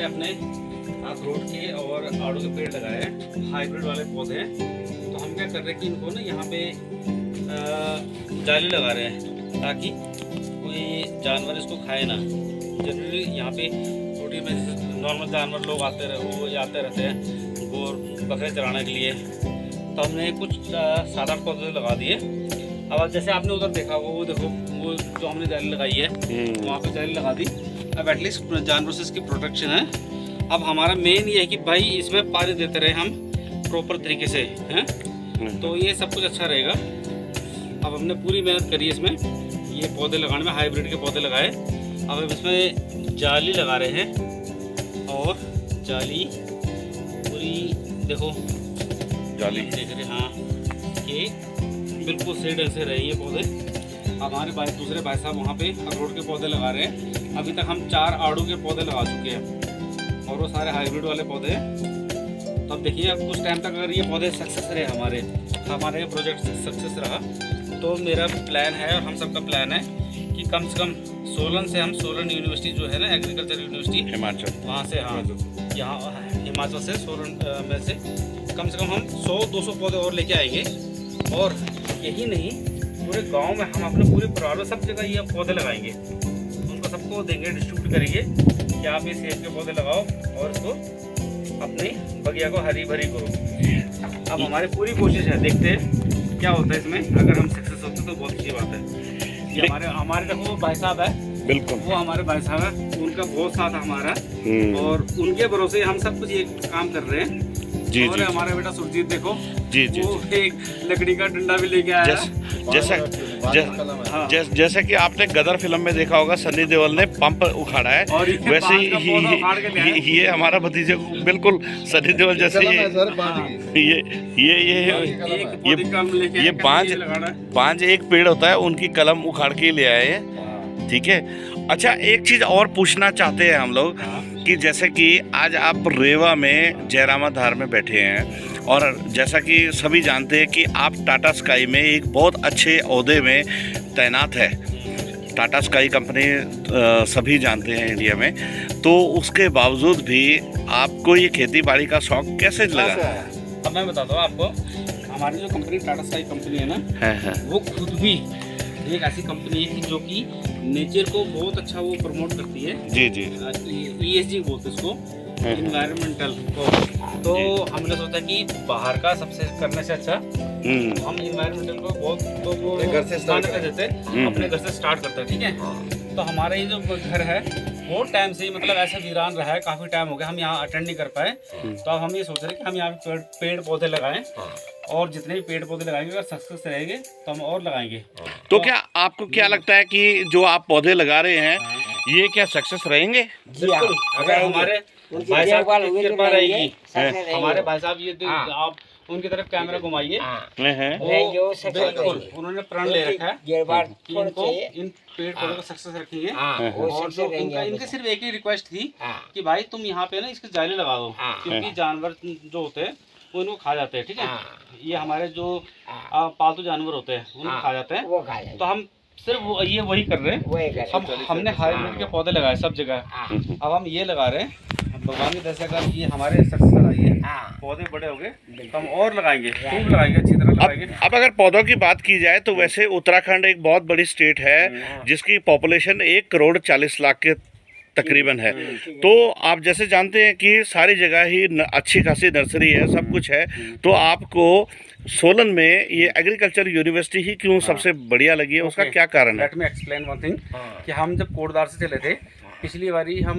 सारे अपने अखरोट के और आड़ू के पेड़ लगाए हैं, हाइब्रिड वाले पौधे हैं। तो हम क्या कर रहे हैं कि इनको ना यहाँ पे जाली लगा रहे हैं ताकि कोई जानवर इसको खाए ना। जनरली यहाँ पे छोटी में जैसे नॉर्मल जानवर लोग आते रहते हैं गोर बकरे चराने के लिए, तो हमने कुछ 7-8 पौधे लगा दिए। अब जैसे आपने उधर देखा वो देखो, वो जो हमने जाली लगाई है वहाँ पे जाली लगा दी। अब एटलीस्ट जानवर से इसकी प्रोटेक्शन है। अब हमारा मेन ये है कि भाई इसमें पानी देते रहे हम प्रॉपर तरीके से, हैं तो ये सब कुछ अच्छा रहेगा। अब हमने पूरी मेहनत करी है इसमें, ये पौधे लगाने में, हाइब्रिड के पौधे लगाए। अब इसमें जाली लगा रहे हैं और जाली पूरी देखो जाली देख रहे, हाँ कि बिल्कुल सही ढंग से रहे ये पौधे। हमारे दूसरे भाई साहब वहाँ पे अखरोट के पौधे लगा रहे हैं। अभी तक हम 4 आड़ू के पौधे लगा चुके हैं और वो सारे हाइब्रिड वाले पौधे हैं। तो अब देखिए अब कुछ टाइम तक अगर ये पौधे सक्सेस रहे, हमारे प्रोजेक्ट सक्सेस रहा, तो मेरा प्लान है और हम सबका प्लान है कि कम से कम सोलन से हम, सोलन यूनिवर्सिटी जो है ना, एग्रीकल्चर यूनिवर्सिटी हिमाचल, वहाँ से, हाँ यहाँ हिमाचल से सोलन में से कम हम 100-200 पौधे और लेके आएंगे। और यही नहीं, पूरे गांव में हम अपने पूरे परिवार में सब जगह ये पौधे लगाएंगे, उनको सबको देंगे, डिस्ट्रीब्यूट करेंगे कि आप ये सेब के पौधे लगाओ और इसको अपने बगिया को हरी भरी करो। अब हमारी पूरी कोशिश है, देखते हैं क्या होता है इसमें। अगर हम सक्सेस होते तो बहुत अच्छी बात है। ये हमारे देखो भाई साहब है, बिल्कुल वो हमारे भाई साहब है, उनका बहुत साथ है हमारा और उनके भरोसे हम सब कुछ ये काम कर रहे हैं। जी, और जी, हमारा बेटा सुरजीत देखो, जी, जी, वो एक लकड़ी का डंडा भी लेके आया है। जैसे कि आपने गदर फिल्म में देखा होगा, सनी देओल ने पंप उखाड़ा है, वैसे ही ये हमारा भतीजे बिल्कुल सनी देओल जैसे ये बांज एक पेड़ होता है, उनकी कलम उखाड़ के ले आए हैं। ठीक है, अच्छा एक चीज और पूछना चाहते हैं हम लोग कि जैसे कि आज आप रेवा में जयरामा धार में बैठे हैं और जैसा कि सभी जानते हैं कि आप टाटा स्काई में एक बहुत अच्छे ओहदे में तैनात है। टाटा स्काई कंपनी सभी जानते हैं इंडिया में, तो उसके बावजूद भी आपको ये खेती बाड़ी का शौक कैसे लगा? अब मैं बताता हूँ आपको, हमारी जो कंपनी टाटा स्काई कंपनी है ना, वो खुद भी एक ऐसी कंपनी है जो कि नेचर को बहुत अच्छा वो प्रमोट करती है। जी जी, ESG बोलते हैं इसको, इन्वायरमेंटल को। तो हमने सोचा कि बाहर का सबसे करने से अच्छा हम इन्वायरमेंटल को बहुत तो वो घर से देते, अपने घर से स्टार्ट करते हैं। ठीक है, तो हमारा ये जो घर है वो टाइम से मतलब ऐसा वीरान रहा है, काफी टाइम हो गया हम यहाँ अटेंड नहीं कर पाए। तो अब हम ये सोच रहे हैं कि हम यहाँ पे पेड़ पौधे लगाएं और जितने भी पेड़ पौधे लगाएंगे अगर सक्सेस रहेंगे तो हम और लगाएंगे। तो क्या आपको क्या लगता है कि जो आप पौधे लगा रहे हैं ये क्या सक्सेस रहेंगे? अगर हमारे भाई साहब की कृपा रहेगी, हमारे भाई साहब ये आप उनकी तरफ कैमरा घुमाइए, बिल्कुल उन्होंने प्रण ले रखा है कि इनको इन पेड़ पौधों को सक्सेस रखेंगे। और जो इनके सिर्फ एक ही रिक्वेस्ट थी कि भाई तुम यहाँ पे ना इसकी जाली लगा दो, क्योंकि जानवर जो होते हैं वो इनको खा जाते हैं। ठीक है, ये हमारे जो पालतू जानवर होते हैं उनको खा जाते हैं। तो हम सिर्फ वही कर रहे हैं। हमने हाइब्रिड के पौधे लगाए सब जगह, अब हम ये लगा रहे हैं। भगवान की दया से अगर ये हमारे सक्सेस आ रही है, पौधे बड़े हो गए तो हम और लगाएंगे, खूब लगाएंगे, अच्छी तरह लगाएंगे। अब अगर पौधों की बात की जाए तो वैसे उत्तराखंड एक बहुत बड़ी स्टेट है जिसकी पॉपुलेशन 1,40,00,000 के तकरीबन है। तो आप जैसे जानते हैं कि सारी जगह ही अच्छी खासी नर्सरी है, सब कुछ है, तो आपको सोलन में ये एग्रीकल्चर यूनिवर्सिटी ही क्यों सबसे बढ़िया लगी है? उसका क्या कारण है? Let me explain one thing कि हम जब कोटद्वार से चले थे पिछली बारी, हम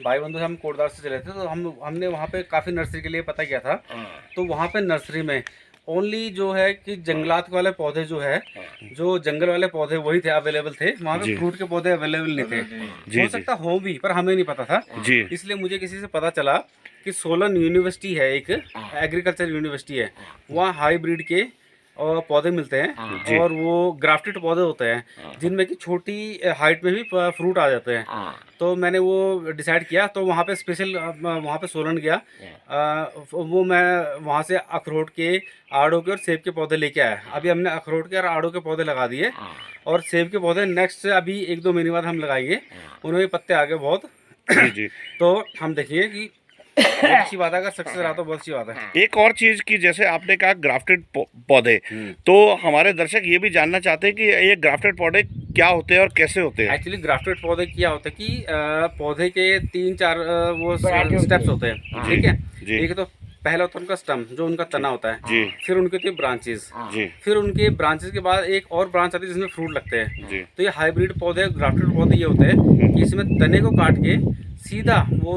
भाई बंधु हम कोटद्वार से चले थे, तो हमने वहाँ पे काफ़ी नर्सरी के लिए पता किया था। तो वहाँ पे नर्सरी में ओनली जो है कि जंगलात वाले पौधे जो है, जो जंगल वाले पौधे वही थे, अवेलेबल थे। वहाँ पे फ्रूट के पौधे अवेलेबल नहीं थे। हो सकता हो भी, पर हमें नहीं पता था। इसलिए मुझे किसी से पता चला कि सोलन यूनिवर्सिटी है, एक एग्रीकल्चर यूनिवर्सिटी है, वहाँ हाईब्रिड के और पौधे मिलते हैं और वो ग्राफ्टेड पौधे होते हैं जिनमें कि छोटी हाइट में भी फ्रूट आ जाते हैं। तो मैंने वो डिसाइड किया, तो वहाँ पे स्पेशल वहाँ पे सोलन गया, वो मैं वहाँ से अखरोट के, आड़ू के और सेब के पौधे लेके आया। अभी हमने अखरोट के और आड़ू के पौधे लगा दिए और सेब के पौधे नेक्स्ट अभी 1-2 महीने बाद हम लगाएंगे। उनमें पत्ते आ गए बहुत, जी जी। तो हम देखिए कि बहुत अच्छी बात है, अगर सक्सेस रहा तो बहुत अच्छी बात है। एक और चीज की जैसे आपने कहा ग्राफ्टेड पौधे, तो हमारे दर्शक ये भी जानना चाहते हैं कि ये ग्राफ्टेड पौधे क्या होते हैं और कैसे होते हैं। एक्चुअली ग्राफ्टेड पौधे क्या होता है कि पौधे के 3-4 वो स्टेप्स होते हैं, ठीक है। जी। एक तो पहला होता है उनका स्टम, जो उनका तना होता है। जी। फिर उनके होते हैं ब्रांचेस। जी। फिर उनके ब्रांचेस के बाद एक और ब्रांच आती है जिसमें फ्रूट लगते हैं। जी। तो ये हाइब्रिड पौधे, ग्राफ्टेड पौधे ये होते हैं कि इसमें तने को काट के सीधा वो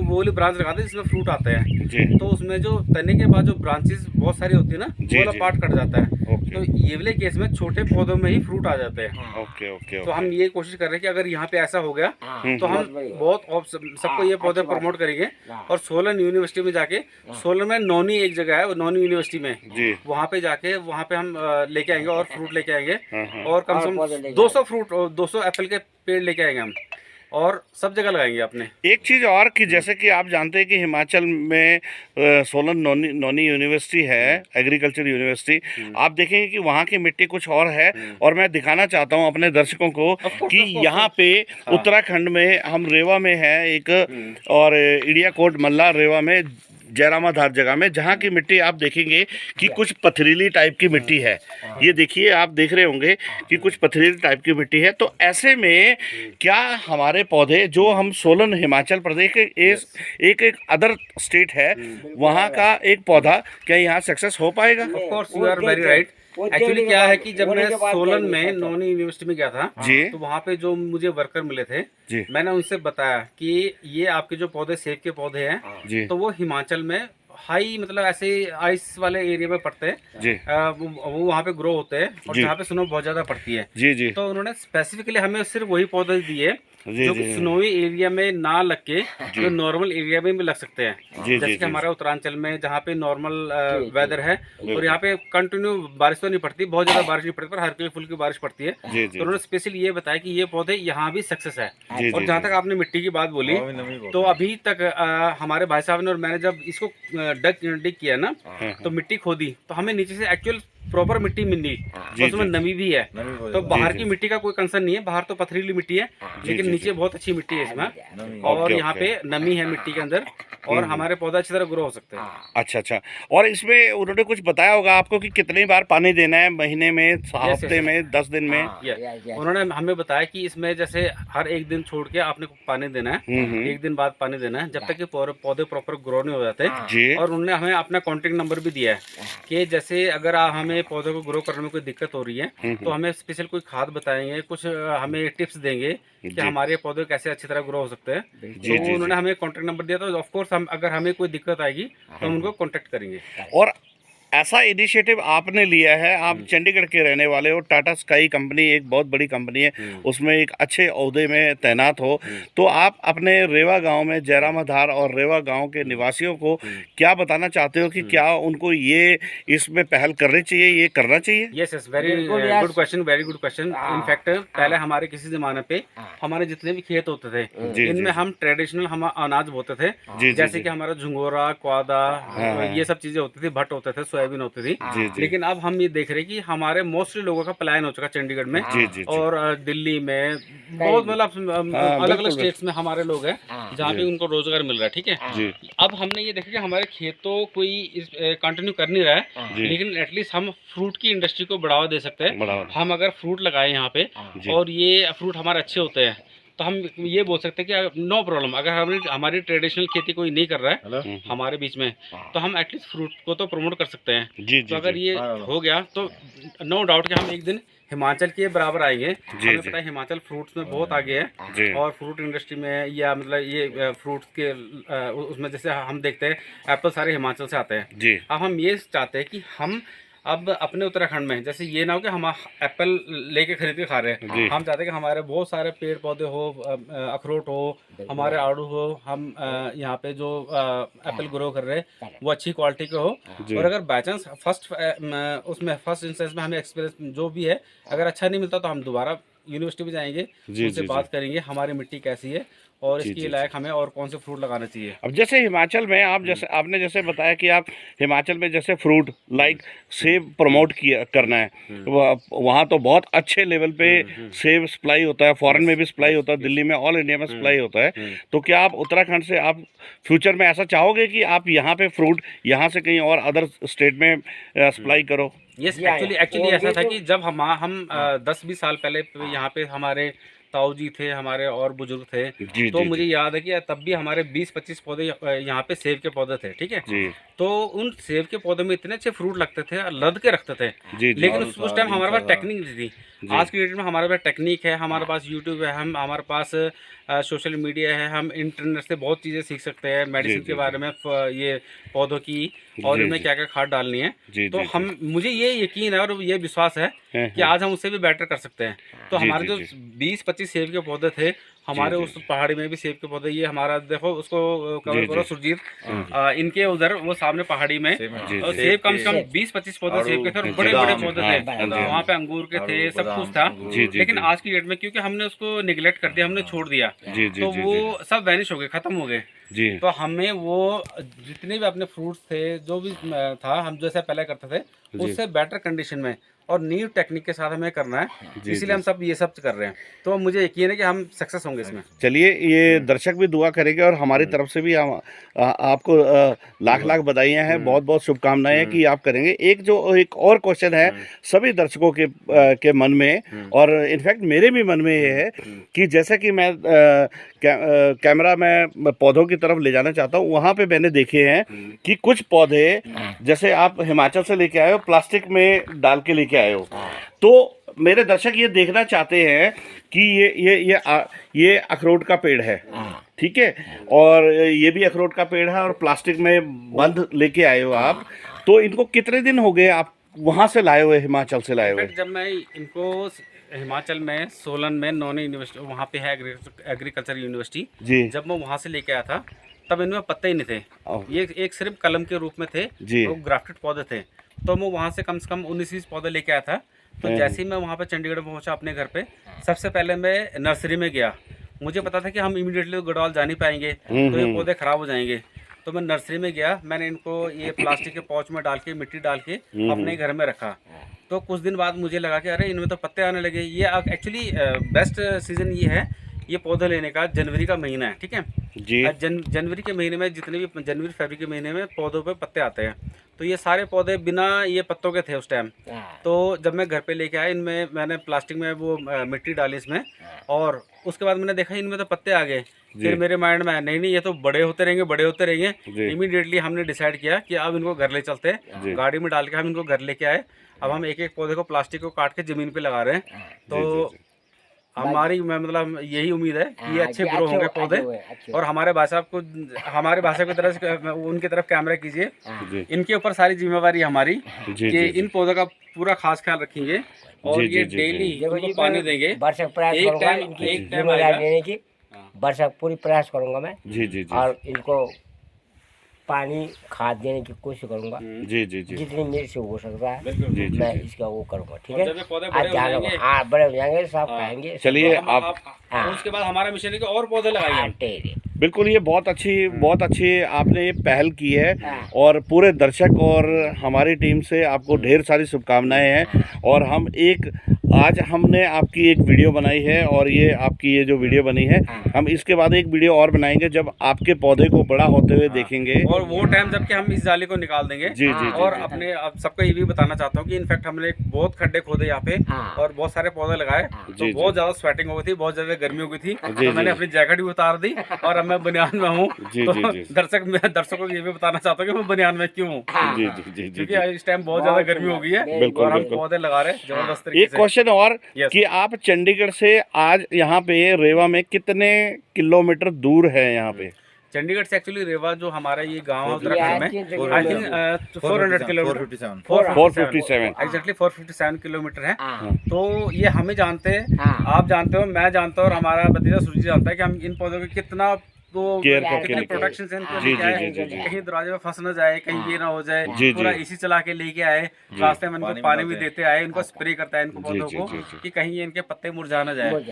वाली ब्रांच लगाते हैं जिसमें फ्रूट आते हैं। जी। तो उसमें जो तने के बाद जो ब्रांचेस बहुत सारी होती है ना, जी, वो वाला जी। पार्ट कट जाता है। ओके तो ये वाले केस में छोटे पौधों में ही फ्रूट आ जाते हैं। Okay okay. तो हम ये कोशिश कर रहे हैं कि अगर यहाँ पे ऐसा हो गया तो हम सबको ये पौधे प्रमोट करेंगे। और सोलन यूनिवर्सिटी में जाके, सोलन में नौनी एक जगह है, वो नौनी यूनिवर्सिटी में, जी। वहाँ पे जाके वहाँ पे हम लेके आएंगे और फ्रूट लेके आएंगे। हाँ। और कम से कम 200 फ्रूट और 200 एप्पल के पेड़ लेके आएंगे हम, और सब जगह लगाएंगे अपने। एक चीज़ और कि जैसे कि आप जानते हैं कि हिमाचल में सोलन नौनी यूनिवर्सिटी है, एग्रीकल्चर यूनिवर्सिटी। आप देखेंगे कि वहाँ की मिट्टी कुछ और है, और मैं दिखाना चाहता हूँ अपने दर्शकों को कि यहाँ पे उत्तराखंड में हम रेवा में है एक, और इंडिया कोट मल्ला रेवा में जयरामाधार जगह में, जहाँ की मिट्टी आप देखेंगे कि कुछ पथरीली टाइप की मिट्टी है। ये देखिए, आप देख रहे होंगे कि कुछ पथरीली टाइप की मिट्टी है। तो ऐसे में क्या हमारे पौधे जो हम सोलन हिमाचल प्रदेश के एक अदर स्टेट है, वहाँ का एक पौधा क्या यहाँ सक्सेस हो पाएगा? Of course you are very right. Actually क्या है कि जब मैं सोलन में नौनी यूनिवर्सिटी में गया था जी, तो वहाँ पे जो मुझे वर्कर मिले थे जी, मैंने उनसे बताया कि ये आपके जो पौधे सेब के पौधे हैं जी, तो वो हिमाचल में हाई, मतलब ऐसे आइस वाले एरिया में पड़ते हैं। जी, वो वहाँ पे ग्रो होते हैं, और जी। जहाँ पे स्नो बहुत ज्यादा पड़ती है। जी, जी, तो उन्होंने स्पेसिफिकली हमें सिर्फ वही पौधे दिए जी, जो जी, कि स्नोवी एरिया में ना लग के जी। जो नॉर्मल एरिया में भी लग सकते हैं। जी, जैसे जी, कि जी। हमारे उत्तरांचल में जहाँ पे नॉर्मल वेदर है, और यहाँ पे कंटिन्यू बारिश तो नहीं पड़ती, बहुत ज्यादा बारिश नहीं पड़ती, पर हल्की फुल्की बारिश पड़ती है। जी, तो जी, उन्होंने स्पेशली ये बताया कि ये पौधे यहाँ भी सक्सेस है। जी, और जी, जहाँ जी। तक आपने मिट्टी की बात बोली, तो अभी तक हमारे भाई साहब ने और मैंने जब इसको डिग किया ना, तो मिट्टी खोदी तो हमें नीचे से एक्चुअल प्रॉपर मिट्टी मिली, जी, और उसमें जी। नमी भी है। तो बाहर जी, की जी। मिट्टी का कोई कंसर्न नहीं है, बाहर तो पथरीली मिट्टी है, जी, लेकिन जी, नीचे जी। बहुत अच्छी मिट्टी है इसमें, और ओके, यहाँ ओके। पे नमी है मिट्टी के अंदर, और हमारे पौधे अच्छी तरह ग्रो हो सकते हैं। अच्छा अच्छा। और इसमें उन्होंने कुछ बताया होगा आपको कि कितनी बार पानी देना है, महीने में, हफ्ते yes. में, 10 दिन में? उन्होंने हमें बताया कि इसमें जैसे हर एक दिन छोड़ के आपने पानी देना है, एक दिन बाद पानी देना है, जब तक कि पौधे प्रॉपर ग्रो नहीं हो जाते। जी। और उन्होंने हमें अपना कॉन्टेक्ट नंबर भी दिया है कि जैसे अगर हमें पौधे को ग्रो करने में कोई दिक्कत हो रही है तो हमें स्पेशल कोई खाद बताएंगे, कुछ हमें टिप्स देंगे कि जी। हमारे पौधे कैसे अच्छी तरह ग्रो हो सकते हैं। जी, तो जी, उन्होंने जी। हमें कॉन्टेक्ट नंबर दिया, तो ऑफ कोर्स हम अगर हमें कोई दिक्कत आएगी तो हम उनको कॉन्टेक्ट करेंगे। और ऐसा इनिशिएटिव आपने लिया है, आप चंडीगढ़ के रहने वाले हो, टाटा स्काई कंपनी एक बहुत बड़ी कंपनी है, उसमें एक अच्छे ओहदे में तैनात हो, तो आप अपने रेवा गांव में, जयरामाधार और रेवा गांव के निवासियों को क्या बताना चाहते हो कि क्या उनको ये इसमें पहल करनी चाहिए, ये करना चाहिए? Yes, very good question, very good question. In fact पहले हमारे किसी जमाने पे हमारे जितने भी खेत होते थे, जी, इनमें हम ट्रेडिशनल हम अनाज बोते थे, जी, जैसे जी। कि हमारा झुंगोरा, क्वादा, हाँ। ये सब चीजें होती थी, भट्ट होते थे, सोयाबीन होती थी। जी, जी। लेकिन अब हम ये देख रहे हैं कि हमारे मोस्टली लोगों का पलायन हो चुका चंडीगढ़ में, जी, जी, जी। और दिल्ली में, बहुत मतलब अलग अलग स्टेट्स में हमारे लोग हैं जहाँ पे उनको रोजगार मिल रहा है। ठीक है, जी। अब हमने ये देखा कि हमारे खेत तो कोई कंटिन्यू कर नहीं रहा है, जी। लेकिन एटलीस्ट हम फ्रूट की इंडस्ट्री को बढ़ावा दे सकते हैं। बढ़ावा। हम अगर फ्रूट लगाए यहाँ पे जी। और ये फ्रूट हमारे अच्छे होते हैं, तो हम ये बोल सकते हैं कि नो प्रॉब्लम, अगर हमारी ट्रेडिशनल खेती कोई नहीं कर रहा है हमारे बीच में, तो हम एटलीस्ट फ्रूट को तो प्रमोट कर सकते हैं। जी, तो जी, अगर जी। ये हो गया तो नो डाउट कि हम एक दिन हिमाचल के बराबर आएंगे। जी, हमें जी। पता है हिमाचल फ्रूट्स में बहुत आगे जी। है, और फ्रूट इंडस्ट्री में, या मतलब ये फ्रूट्स के उसमें जैसे हम देखते हैं एप्पल सारे हिमाचल से आते हैं। जी। अब हम ये चाहते हैं कि हम अब अपने उत्तराखंड में जैसे ये ना हो कि हम एप्पल लेके खरीद के खा रहे जी। हैं, हम चाहते हैं कि हमारे बहुत सारे पेड़ पौधे हो, अखरोट हो, हमारे आड़ू हो, हम यहाँ पे जो एप्पल ग्रो कर रहे हैं वो अच्छी क्वालिटी के हो। जी। और अगर बाई चांस फर्स्ट इंस्टेंस में हमें एक्सपीरियंस जो भी है अगर अच्छा नहीं मिलता तो हम दोबारा यूनिवर्सिटी में जाएंगे, जी, उनसे जी, बात जी। करेंगे हमारी मिट्टी कैसी है, और जी, इसके जी, लायक हमें और कौन से फ्रूट लगाना चाहिए। अब जैसे हिमाचल में आप जैसे आपने जैसे बताया कि आप हिमाचल में जैसे फ्रूट लाइक सेब प्रमोट किया करना है, वहाँ तो बहुत अच्छे लेवल पे सेब सप्लाई होता है, फॉरेन में भी सप्लाई होता है, दिल्ली में ऑल इंडिया में सप्लाई होता है। तो क्या आप उत्तराखंड से आप फ्यूचर में ऐसा चाहोगे कि आप यहाँ पे फ्रूट यहाँ से कहीं और अदर स्टेट में सप्लाई करो? यस, एक्चुअली ऐसा था कि जब हम 10-20 साल पहले यहाँ पे हमारे ताऊ जी थे, हमारे और बुजुर्ग थे, जी तो जी मुझे जी याद है कि तब भी हमारे 20-25 पौधे यहाँ पे सेब के पौधे थे, ठीक है। जी तो उन सेब के पौधे में इतने अच्छे फ्रूट लगते थे और लद के रखते थे। जी जी लेकिन उस टाइम हमारे पास टेक्निक नहीं थी। आज की डेट में हमारे पास टेक्निक है, हमारे पास यूट्यूब है, हमारे पास सोशल मीडिया है, हम इंटरनेट से बहुत चीज़ें सीख सकते हैं, मेडिसिन के बारे में, ये पौधों की, और जी, इनमें जी। क्या क्या खाद डालनी है। जी तो जी हम मुझे ये यकीन है और ये विश्वास है कि आज हम उससे भी बेटर कर सकते हैं। तो जी, हमारे जी, जो जी। 20-25 सेब के पौधे थे, हमारे जी, उस पहाड़ी में भी सेब के पौधे, ये हमारा देखो उसको कवर जी, करो जी। सुरजीत, इनके उधर वो सामने पहाड़ी में जी, और जी। सेब कम से कम 20-25 पौधे सेब के थे और बड़े बड़े पौधे हाँ, थे। हाँ जी, हाँ वहाँ जी। पे अंगूर के थे, सब कुछ था। जी, जी, लेकिन जी। आज की डेट में क्योंकि हमने उसको निगलेक्ट कर दिया, हमने छोड़ दिया, जी, जी, तो जी, वो सब वैनिश हो गए, खत्म हो गए। जी तो हमें वो जितने भी अपने फ्रूट्स थे, जो भी था, हम जैसे पहले करते थे जी। उससे बेटर कंडीशन में और न्यू टेक्निक के साथ हमें करना है। जी, इसीलिए जी। हम सब ये सब कर रहे हैं। तो मुझे यकीन है कि हम सक्सेस होंगे इसमें। चलिए, ये दर्शक भी दुआ करेंगे और हमारी तरफ से भी हम आपको लाख लाख बधाइयाँ हैं, बहुत बहुत शुभकामनाएं हैं कि आप करेंगे। एक और क्वेश्चन है सभी दर्शकों के मन में, और इनफैक्ट मेरे भी मन में ये है कि जैसे कि मैं कैमरा में पौधों की तरफ ले जाना चाहता हूँ, वहाँ पे मैंने देखे हैं कि कुछ पौधे जैसे आप हिमाचल से लेके आए हो, प्लास्टिक में डाल के लेके आए हो, तो मेरे दर्शक ये देखना चाहते हैं कि ये अखरोट का पेड़ है, ठीक है, और ये भी अखरोट का पेड़ है और प्लास्टिक में बंद लेके आए हो आप, तो इनको कितने दिन हो गए आप वहां से लाए हुए, हिमाचल से लाए हुए? जब मैं इनको हिमाचल में सोलन में नौनी यूनिवर्सिटी, वहाँ पे है एग्रीकल्चर यूनिवर्सिटी, जी जब मैं वहाँ से लेके आया था तब इनमें पत्ते ही नहीं थे। ये एक सिर्फ कलम के रूप में थे, जी। वो ग्राफ्टेड पौधे थे। तो मैं वहाँ से कम 19-20 पौधे लेके आया था। तो जैसे ही मैं वहाँ पे चंडीगढ़ पहुँचा अपने घर पे, सबसे पहले मैं नर्सरी में गया। मुझे पता था कि हम इमीडिएटली गढ़वाल जा नहीं पाएंगे, तो ये पौधे ख़राब हो जाएंगे। तो मैं नर्सरी में गया, मैंने इनको ये प्लास्टिक के पाउच में डाल के, मिट्टी डाल के अपने घर में रखा। तो कुछ दिन बाद मुझे लगा कि अरे इनमें तो पत्ते आने लगे। ये एक्चुअली बेस्ट सीज़न ये है ये पौधे लेने का, जनवरी का महीना है, ठीक है जी जनवरी के महीने में, जितने भी जनवरी फरवरी के महीने में पौधों पे पत्ते आते हैं। तो ये सारे पौधे बिना ये पत्तों के थे उस टाइम। तो जब मैं घर पे लेके आया, इनमें मैंने प्लास्टिक में वो मिट्टी डाली इसमें, और उसके बाद मैंने देखा इनमें तो पत्ते आ गए। फिर मेरे माइंड में नहीं ये तो बड़े होते रहेंगे। इमीडिएटली हमने डिसाइड किया कि अब इनको घर ले चलते हैं, गाड़ी में डाल के हम इनको घर लेके आए। अब हम एक एक पौधे को, प्लास्टिक को काट के ज़मीन पे लगा रहे हैं। तो हमारी मतलब यही उम्मीद है कि ये अच्छे ग्रो होंगे पौधे। और हमारे भाई को, हमारे भाषा की तरफ उनकी तरफ कैमरा कीजिए। इनके ऊपर सारी जिम्मेवारी हमारी कि इन पौधों का पूरा खास ख्याल रखेंगे और ये डेली इनको पानी देंगे। एक टाइम लेने की वर्षा पूरी प्रयास करूंगा मैं। जी और इनको पानी खाद देने की कोशिश करूंगा। जी जितनी मेरे से हो सकता है जी मैं इसका वो करूंगा, ठीक है। जब ये पौधे आज जाएंगे, हाँ बड़े हो जाएंगे, सब खाएंगे। चलिए आप उसके बाद हमारा मिशन है कि और पौधे लगाएंगे। बिल्कुल, ये बहुत अच्छी आपने ये पहल की है, और पूरे दर्शक और हमारी टीम से आपको ढेर सारी शुभकामनाएं हैं। और आज हमने आपकी एक वीडियो बनाई है, और ये आपकी ये जो वीडियो बनी है, हम इसके बाद एक वीडियो और बनाएंगे जब आपके पौधे को बड़ा होते हुए देखेंगे, और वो टाइम जबकि हम इस जाली को निकाल देंगे। जी और अपने सबको ये भी बताना चाहता हूँ कि इनफैक्ट हमने बहुत खड्डे खोदे यहाँ पे और बहुत सारे पौधे लगाए। तो बहुत ज्यादा स्वेटिंग हो गई थी, बहुत ज्यादा गर्मी हो गई थी, तो मैंने अपनी जैकेट भी उतार दी और अब मैं बनियान में हूँ। तो दर्शकों को ये भी बताना चाहता हूँ कि मैं बनियान में क्यों हूँ, क्योंकि इस टाइम बहुत ज्यादा गर्मी हो गई है और हम पौधे लगा रहे हैं जबरदस्त तरीके से। एक क्वेश्चन और कि आप चंडीगढ़ से आज यहाँ पे रेवा में कितने किलोमीटर दूर है? यहाँ पे चंडीगढ़ से एक्चुअली रेवा जो हमारा ये गांव है उत्तराखंड में, I think 400 kilometre, 457 exactly 457 kilometre है। तो ये हमें जानते हैं, आप जानते हो, मैं जानता हूँ और हमारा भतीजा सूरज जानता है कि हम इन पौधों की कितना केयर कितनी प्रोटेक्शन से इनको लेके आए, कहीं दरवाजे में फंस न जाए, कहीं ये ना हो जाए, पूरा एसी चला के लेके आए, रास्ते में इनको पानी भी देते आए, इनको स्प्रे करता है इनको पौधों को कि कहीं ये इनके पत्ते मुरझा ना जाए।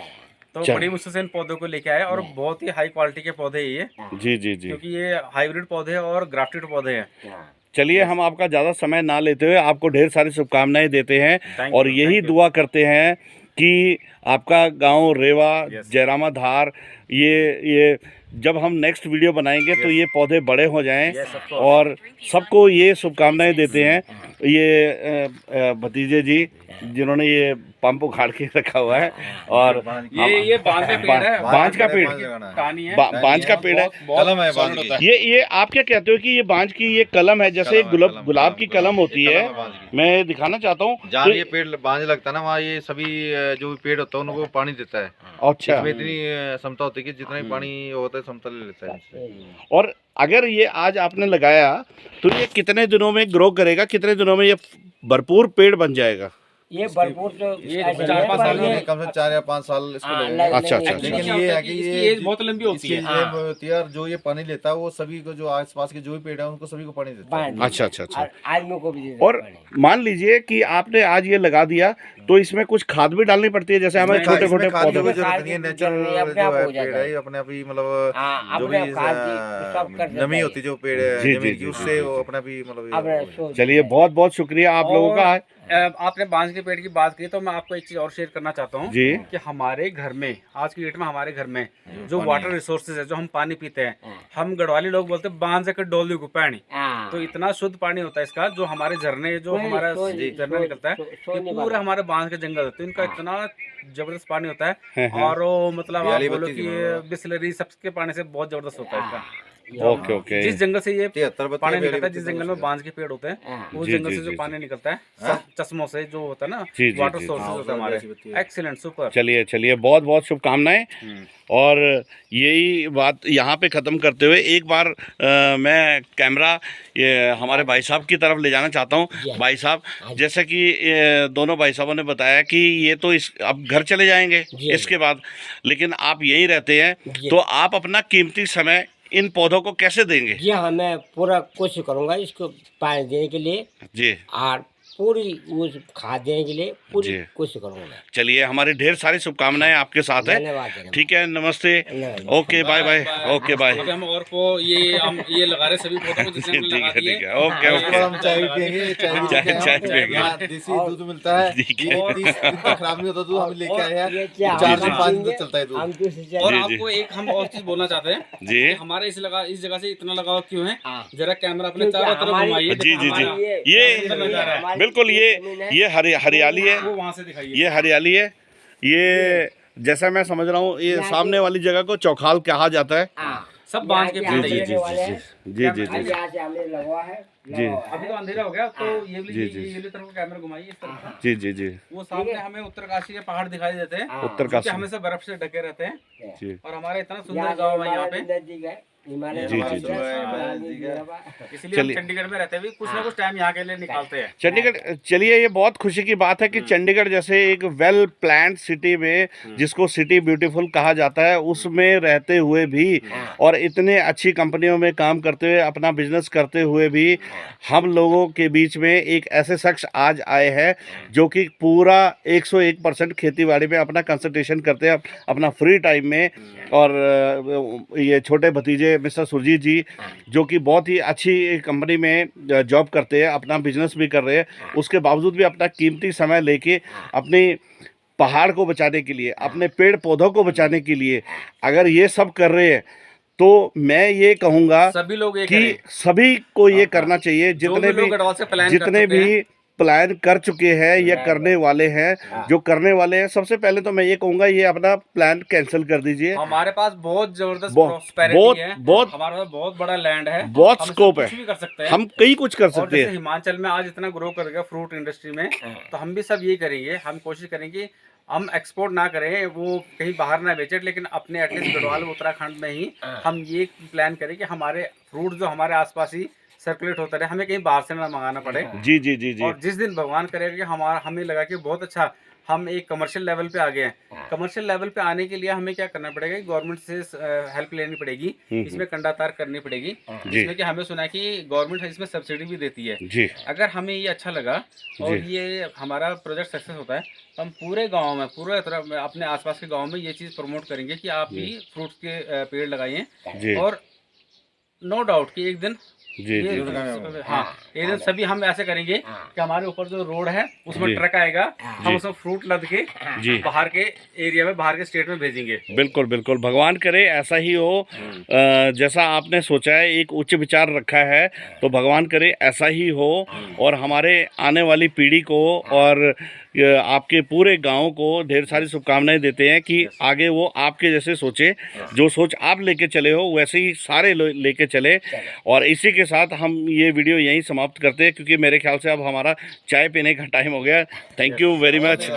तो बड़ी मुश्किल से इन पौधों को लेके आए और बहुत ही हाई क्वालिटी के पौधे हैं ये, जी जी जी। क्योंकि ये हाइब्रिड पौधे और ग्राफ्टेड पौधे हैं। चलिए हम आपका ज़्यादा समय ना लेते हुए आपको ढेर सारी शुभकामनाएं देते हैं और यही दुआ करते हैं कि आपका गांव रेवा जयरामा धार ये जब हम नेक्स्ट वीडियो बनाएंगे तो ये पौधे बड़े हो जाएं और सबको ये शुभकामनाएं देते हैं। ये भतीजे जी जिन्होंने ये पंप उखाड़ के रखा हुआ है और ये बांज का पेड़ है, बांज का पेड़ कहानी है, बांज का पेड़ है, कलम है बांज की। ये आप क्या कहते हो कि ये बांज की ये कलम है, जैसे गुलाब की कलम होती है, मैं दिखाना चाहता हूँ जहाँ ये पेड़ बांज लगता है ना वहाँ ये सभी जो भी पेड़ होता है उनको पानी देता है। अच्छा, इसमें इतनी क्षमता होती है कि जितना भी पानी होता है क्षमता ले लेता है। और अगर ये आज आपने लगाया तो ये कितने दिनों में ग्रो करेगा, कितने दिनों में ये भरपूर पेड़ बन जाएगा? ये भरपूर तो ये ऐसे 4-5 साल ये- में कम से 4 या 5 साल इसको हाँ, लगेगा। अच्छा, अच्छा, लेकिन ये है कि इसकी ये एज बहुत लंबी होती है। होती है और जो ये पानी लेता है वो सभी को जो आसपास के जो भी पेड़ है उनको सभी को पानी देता है। पानी अच्छा अच्छा अच्छा। और आदमियों को भी देना और पानी। मान लीजिए कि आपने आज ये लगा दिया तो इसमें कुछ खाद भी डालनी पड़ती है, जैसे हमें छोटे छोटे खाद की पौधे कोई में। जरूरत नहीं है, नेचुरल अपने आप जो है हो जाता पेड़ है ये अपने आप ही मतलब हाँ, जो अपने भी आप खाद की सब कर देता नमी है। होती है जो पेड़ है जी, जी, जमीन जी, की जी, उससे वो अपना भी मतलब अपने ये सोच- चलिए बहुत बहुत शुक्रिया आप लोगों का। आपने बांज के पेड़ की बात की तो मैं आपको एक चीज और शेयर करना चाहता हूँ जी। कि हमारे घर में आज की डेट में हमारे घर में जो वाटर रिसोर्सेज है, जो हम पानी पीते हैं, हम गढ़वाली लोग बोलते हैं बांज के डोली को पानी, हाँ। तो इतना शुद्ध पानी होता है इसका, जो हमारे झरने जो कोई हमारा सोच- झरना निकलता है सोच ये नहीं पूरा पाता। हमारे बांज के जंगल होते हैं, इनका इतना जबरदस्त पानी होता है हाँ। और वो मतलब आप बयाली बोलो बत्तीस कि बिस्लरी सबके पानी से बहुत जबरदस्त होता है इसका। Okay okay. जिस जंगल से ये 73 पानी बयाली निकलता है, जिस बत्तीस जंगल में बांज के पेड़ होते हैं हाँ। उस जी, जंगल जी, से जो जी, पानी निकलता है चश्मों से जो होता है ना जी, जी, वाटर जी, सोर्सेज होता है हमारे। Excellent, super. चलिए चलिए बहुत बहुत शुभकामनाएं और यही बात यहाँ पे ख़त्म करते हुए एक बार मैं कैमरा ये हमारे भाई साहब की तरफ ले जाना चाहता हूँ। भाई साहब, जैसे कि दोनों भाई साहबों ने बताया कि ये तो इस अब घर चले जाएंगे इसके बाद, लेकिन आप यहीं रहते हैं, तो आप अपना कीमती समय इन पौधों को कैसे देंगे? जी हाँ, मैं पूरा कोशिश करूंगा इसको पानी देने के लिए जी और पूरी उस खाद देने के लिए पूरी जी। कोशिश करूंगा मैं। चलिए, हमारी ढेर सारी शुभकामनाएं आपके साथ है। धन्यवाद, धन्यवाद। ठीक है, नमस्ते, धन्यवाद। Okay, bye bye, okay bye. अभी हम और को हम ये लगा रहे सभी पौधों को जिसने हमने ठीक लगा है, दिए। ठीक है, ओके उसके बाद ओके। हम चाय भी पियेंगे, चाय भी चाय- पीते हैं चाय हम। पियेंगे। यहाँ देसी दूध मिलता है, ठीक है। 30 दिन तक खराब नहीं होता दूध, हम लेके आए हैं। ये क्या 4 हम दिन 5 दिन पीएंगे? तक चलता है दूध। हम दूसरी और जगह- जी, आपको एक हम और चीज बोलना चाहते हैं जी कि हमारे इस जगह से इतना लगाव क्यों है, हाँ। जरा कैमरा अपने क्योंकि चारों तरफ हमारी- घुमाइए। जी जी जी, हमारा- ये सुंदर नजारा है। हमारी बिल्कुल जमीन है। ये हरियाली है, वो वहाँ से दिखाइए। ये हरियाली है, ये जैसा मैं समझ रहा हूँ ये सामने वाली जगह को चौखाल कहा जाता है। हाँ। सब बांज के यहाँ पेड़ से जी है जी ये। जी जी जी जी जी। यहाँ से हमने लगवा है जी। लगवा है। अभी तो अंधेरा हो गया, तो ये जी, जी। ये तरफ कैमरा घुमाइए इस तरफ। जी जी जी वो सामने हमें उत्तरकाशी के पहाड़ दिखाई देते हैं, हाँ। उत्तर जो काशी हमेशा बर्फ से ढके रहते हैं, जी और हमारा इतना यहाँ सुंदर से गाँव है यहाँ हिमालय पे। नजदीक है, हिमालय जी, जी, नजदीक जी। है, इसलिए हम चलिए। चंडीगढ़ में रहते हुए कुछ ना कुछ टाइम यहाँ के लिए निकालते हैं। चंडीगढ़, चलिए ये बहुत खुशी की बात है कि चंडीगढ़ जैसे एक वेल प्लान्ड सिटी में, जिसको सिटी ब्यूटीफुल कहा जाता है, उसमें रहते हुए भी और इतने अच्छी कंपनियों में काम करते हुए अपना बिजनेस करते हुए भी हम लोगों के बीच में एक ऐसे शख्स आज आए हैं जो कि पूरा 101% खेती-बाड़ी में अपना कंसंट्रेशन करते हैं अपना फ्री टाइम में। और ये छोटे भतीजे मिस्टर सुरजीत जी जो कि बहुत ही अच्छी कंपनी में जॉब करते हैं, अपना बिजनेस भी कर रहे हैं, उसके बावजूद भी अपना कीमती समय लेके अपने पहाड़ को बचाने के लिए, अपने पेड़ पौधों को बचाने के लिए अगर ये सब कर रहे हैं तो मैं ये कहूँगा सभी लोग एक कि सभी को ये करना चाहिए, जितने भी गढ़वाल से प्लान जितने भी प्लान कर चुके हैं या करने वाले हैं, जो करने वाले हैं, सबसे पहले तो मैं ये कहूँगा ये अपना प्लान कैंसिल कर दीजिए। हमारे पास बहुत जबरदस्त बहुत प्रॉस्पेरिटी है, बहुत हमारे पास बहुत बड़ा लैंड है, बहुत हम स्कोप कुछ है, भी कर सकते हैं। हम कई कुछ कर और सकते जैसे हैं। हिमाचल में आज इतना ग्रो कर गया फ्रूट इंडस्ट्री में, तो हम भी सब ये करेंगे, हम कोशिश करेंगे हम एक्सपोर्ट ना करें, वो कहीं बाहर ना बेचे, लेकिन अपने एटलीस्ट गढ़वाल उत्तराखंड में ही हम ये प्लान करें कि हमारे फ्रूट जो हमारे आसपास ही सर्कुलेट होता रहे, हमें कहीं बाहर से ना मंगाना पड़े। जी जी जी जी। और जिस दिन भगवान करेगा कि हमें लगा कि बहुत अच्छा हम एक कमर्शियल लेवल पे आ गए हैं। कमर्शियल लेवल पे आने के लिए हमें क्या करना पड़ेगा, गवर्नमेंट से हेल्प लेनी पड़ेगी, इसमें कंडातार करनी पड़ेगी, जिसमें कि हमें सुना है कि गवर्नमेंट इसमें सब्सिडी भी देती है जी। अगर हमें ये अच्छा लगा और ये हमारा प्रोजेक्ट सक्सेस होता है तो हम पूरे गांव में, पूरे तरफ अपने आसपास के गांव में ये चीज़ प्रमोट करेंगे कि आप भी फ्रूट्स के पेड़ लगाइए। और नो डाउट कि एक दिन जी जी हाँ एक दिन सभी हम ऐसे करेंगे कि हमारे ऊपर जो रोड है उसमें ट्रक आएगा, हम उसमें फ्रूट लद के बाहर के एरिया में, बाहर के स्टेट में भेजेंगे। बिल्कुल बिल्कुल, भगवान करे ऐसा ही हो। जैसा आपने सोचा है, एक उच्च विचार रखा है, तो भगवान करे ऐसा ही हो और हमारे आने वाली पीढ़ी को और आपके पूरे गांव को ढेर सारी शुभकामनाएं देते हैं कि आगे वो आपके जैसे सोचे, जो सोच आप लेके चले हो वैसे ही सारे लेके चले। और इसी के साथ हम ये वीडियो यहीं समाप्त करते हैं, क्योंकि मेरे ख्याल से अब हमारा चाय पीने का टाइम हो गया। Thank you very much.